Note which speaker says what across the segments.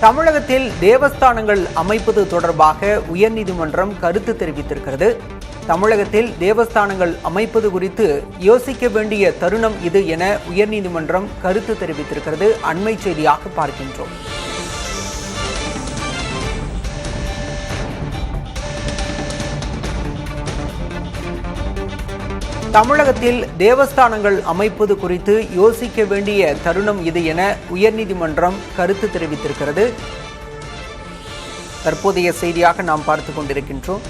Speaker 1: தமிழகத்தில் தேவஸ்தானங்கள் அமைப்பது தொடர்பாக உயர்நீதிமன்றம் கருத்து தெரிவித்திருக்கிறது. தமிழகத்தில் தேவஸ்தானங்கள் அமைப்பது குறித்து யோசிக்க வேண்டிய தருணம் இது என உயர்நீதிமன்றம் கருத்து தெரிவித்திருக்கிறது. அண்மை செய்தியாக பார்க்கின்றோம். தமிழகத்தில் தேவஸ்தானங்கள் அமைப்பது குறித்து யோசிக்க வேண்டிய தருணம் இது என உயர்நீதிமன்றம் கருத்து தெரிவித்திருக்கிறது. தற்போதைய செய்தியாக நாம் பார்த்துக் கொண்டிருக்கின்றோம்.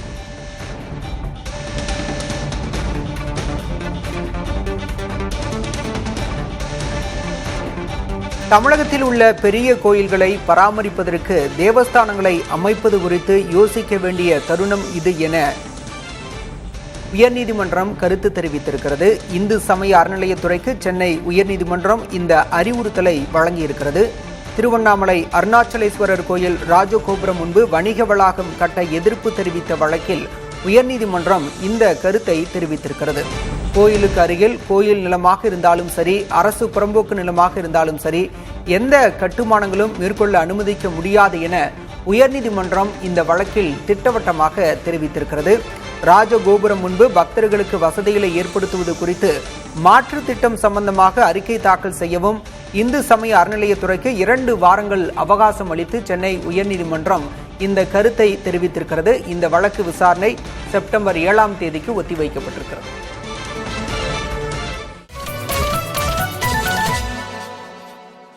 Speaker 1: தமிழகத்தில் உள்ள பெரிய கோயில்களை பராமரிப்பதற்கு தேவஸ்தானங்களை அமைப்பது குறித்து யோசிக்க வேண்டிய தருணம் இது என உயர்நீதிமன்றம் கருத்து தெரிவித்திருக்கிறது. இந்து சமய அறநிலையத்துறைக்கு சென்னை உயர்நீதிமன்றம் இந்த அறிவுறுத்தலை வழங்கியிருக்கிறது. திருவண்ணாமலை அருணாச்சலேஸ்வரர் கோயில் ராஜகோபுரம் முன்பு வணிக வளாகம் கட்ட எதிர்ப்பு தெரிவித்த வழக்கில் உயர்நீதிமன்றம் இந்த கருத்தை தெரிவித்திருக்கிறது. கோயிலுக்கு அருகில் கோயில் நிலமாக இருந்தாலும் சரி, அரசு புறம்போக்கு நிலமாக இருந்தாலும் சரி, எந்த கட்டுமானங்களும் மேற்கொள்ள அனுமதிக்க முடியாது என உயர்நீதிமன்றம் இந்த வழக்கில் திட்டவட்டமாக தெரிவித்திருக்கிறது. ராஜகோபுரம் முன்பு பக்தர்களுக்கு வசதிகளை ஏற்படுத்துவது குறித்து மாற்று திட்டம் சம்பந்தமாக அறிக்கை தாக்கல் செய்யவும் இந்து சமய அறநிலையத்துறைக்கு 2 வாரங்கள் அவகாசம் அளித்து சென்னை உயர்நீதிமன்றம் இந்த கருத்தை தெரிவித்திருக்கிறது. இந்த வழக்கு விசாரணை செப்டம்பர் 7ஆம் தேதிக்கு ஒத்திவைக்கப்பட்டிருக்கிறது.